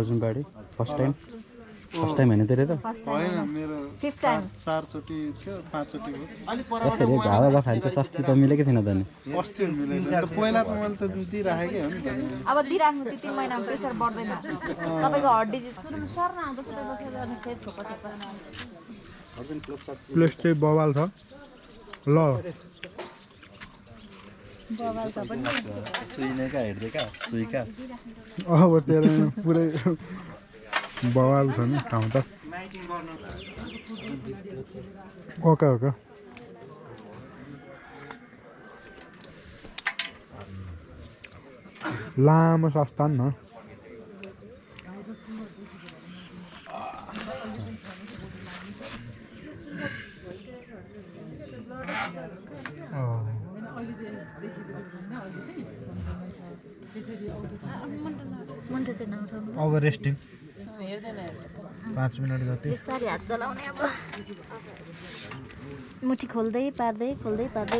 अर्जुनबाडी first time हैन तेरे त होइन मेरो 4 चोटि थियो 5 चोटि हो कसरी हावा खान्छ सस्ती त मिलेकै थिएन त नि अस्ति मिलेन पहिला त मैले त दिइराखेकै हो नि त अब दिइराख्नु त्यो 3 महिनामा प्रेसर बढ्दैन तपाईको हड्डी सुरुमा सर्न आउँछ त्यसपछि अनि फेरि थोपा प्लेस चाहिँ बवाल छ ल बवाल छ पनि सुइने का हेर्दै का सुइका अब तेरो पुरै बवाल छ नि ठाउँ त ओके ओके लामो सस्ता न अब रेस्टिङ 5 मिनट जति बिस्तारै हात चलाउने अब मुठी खोल्दै पार्दै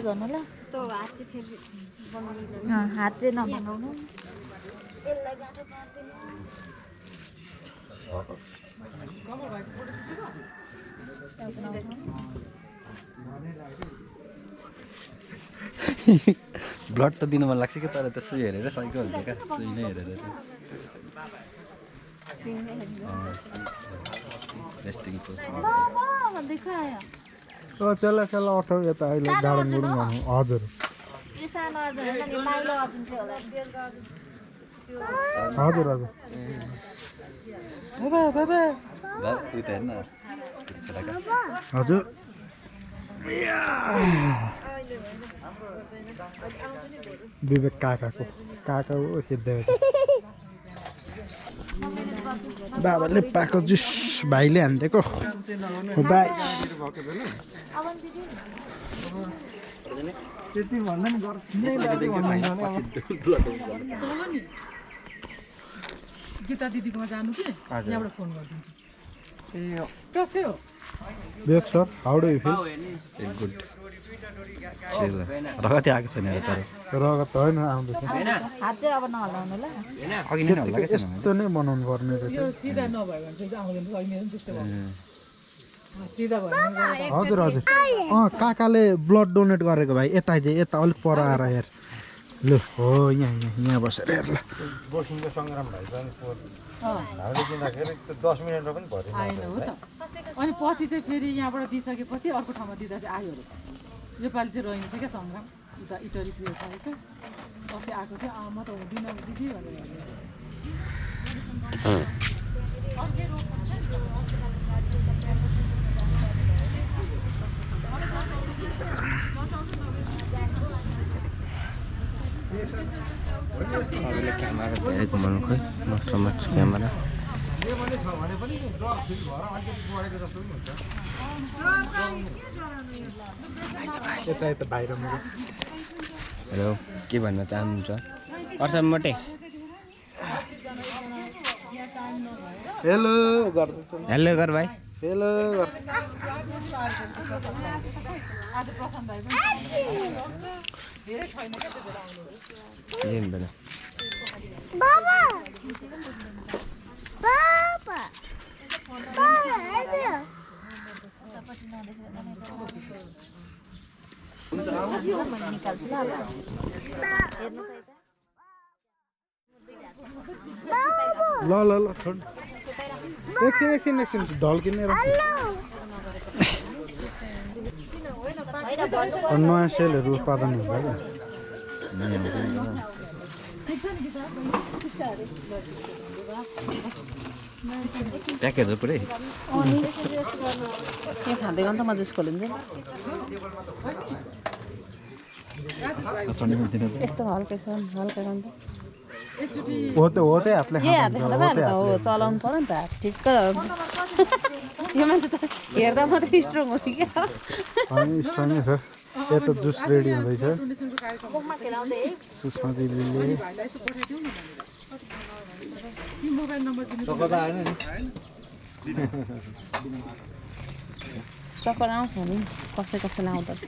गर्नु ल त्यो हात चाहिँ फेरि बनाउनु हात चाहिँ नबनाउनु यसलाई गाँठो ब्लड त दिनु मन लाग्छ कि तर त सुई हेरेर साइको हुन्छ क्या सुई नै हेरेर रेस्टिङ त्यसलाई अठाउ यता अहिले गार्डन गुडुङ गर्नु हजुर हजुर हजुर हजुर विवेक काकाको खेद्दै बाबाले पाएको जुस भाइले हानिदिएको भाइ त्यति भन्दा नि गीता दिदीकोमा जानु कि यहाँबाट फोन गरिदिन्छु Vivek sir how do you feel good रगत आएको छैन तर रगत होइन आउँदैछ हात चाहिँ अब नहलाउनु ल अघि नै हल्ला यस्तो नै बनाउनु पर्ने रहेछ यो सिधा नभयो भने चाहिँ आउँदैन सक्दैन त्यस्तो भयो सिधा भयो हजुर हजुर काकाले ब्लड डोनेट गरेको भाइ यता चाहिँ यता अलिक पर आएर हेर ल हो यहाँ बसेर हेर ल बोसिङको सङ्ग्राम भाइ पनि हामीले दिँदाखेरि 10 मिनेटमा पनि भरिन्छ आएन हो त अनि पछि चाहिँ फेरि यहाँबाट दिइसकेपछि अर्को ठाउँमा दिँदा चाहिँ आयो अरे योपालि चाहिँ रहन्छ क्या सङ्ग्राम उता इटरीतिर छ रहेछ अस्ति आएको थियो म त हुँदिनँ दिदी भनेर क्यामेरा धेरै घुमाउनु खोइ मच क्यामेरा यता बाहिर मेरो हेलो के भन्न चाहनुहुन्छ अर्सम मोटे हेलो हेलो गर भाइ हेलो बाबा बाबा निकाल्छु ल ल ल छोड एकछिन ढल्किने नयाँ सेलहरू उत्पादन हुन्छ क्या प्याकेज हो पुरै यहाँ खाँदै गर्नु त म जुस खोलिदिन्छु यस्तो हल्का छ हल्का गर्नु हो त हातले हो चलाउनु पर्यो नि त ठिक्क यो मान्छे त हेर्दा मात्रै स्ट्रङ हो कि क्या स्ट्रङै छ यता जुस रेडी हुँदैछ सुषमा दिदीले चक्कर आउँछ नि कसैलाई आउँदो रहेछ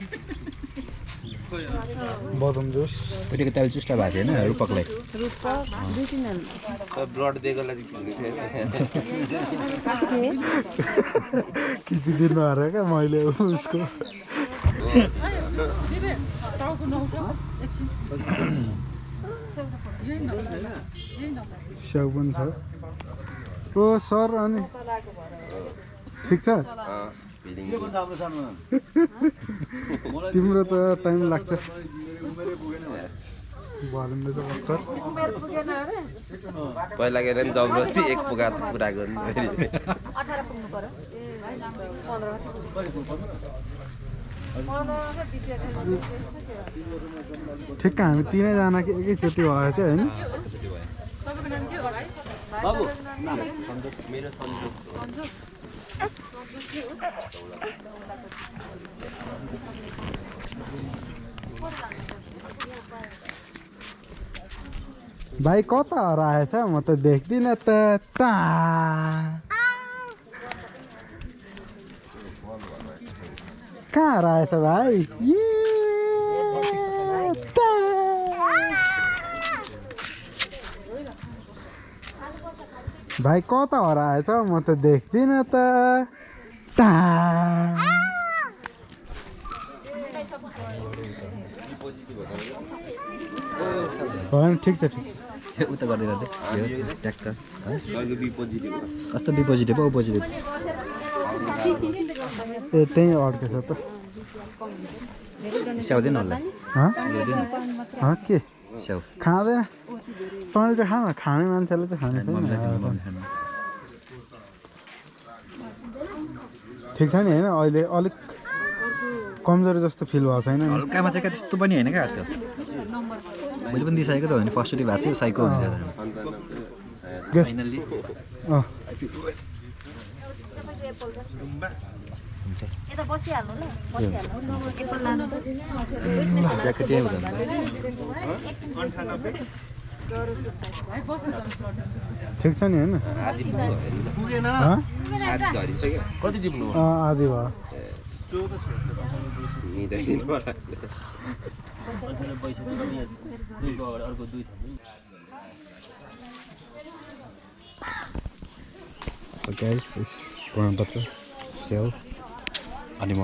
बदम जुस उहिलेको तेल चुस्टा भएको थियो होइन रूपकलाई ब्लड दिएकोलाई खिचिदिनु अरे क्या मैले उसको दिदी टाउको नउठाऊ एकछिन यही नम्बर स्याउ पनि छ ओ सर अनि ठिक छ तिम्रो त टाइम लाग्छ भलिमले त भर्खर पहिला गएर नि जबरजस्ती एक पुगा पुरा गर्नु 18 पुग्नु पर्यो ठिक्क हामी तिनैजना एकैचोटि भयो चाहिँ होइन तपाईको नाम के हो भाइ बाबु मेरो सन्जोग भाइ कता हराएछ म त देख्दिनँ त ता कहाँ हराएछ भाइ भाइ कता हराएछ म त देख्दिनँ त ता ठिक छ ठिक छ उता गर्दै गर्दै ट्याक्टर बी पोजिटिभ कस्तो बी पोजिटिभ ओ पोजिटिभ ए त्यहीँ अड्केछ त स्याउदैन होला के स्याउ खाँदैन तैँले चाहिँ खान खाने मान्छेले चाहिँ खाने छैन ठिक छ नि होइन अहिले अलिक कमजोरी जस्तो फिल भएको छैन नि हल्का मात्रै क्या त्यस्तो पनि होइन क्या त्यो मैले पनि दिइसकेको त हो नि फर्स्टचोटि भएको थियो साइको हुन्छ फाइनल्ली यता बसिहाल्नु ल बसिहाल्नु एप्पल लानु त ज्याकेट यहीँ हुँदैन ठिक छ नि होइन कति टिप्नु आधी भयो So guys, this is प्रमाणपत्र स्याउ अनि म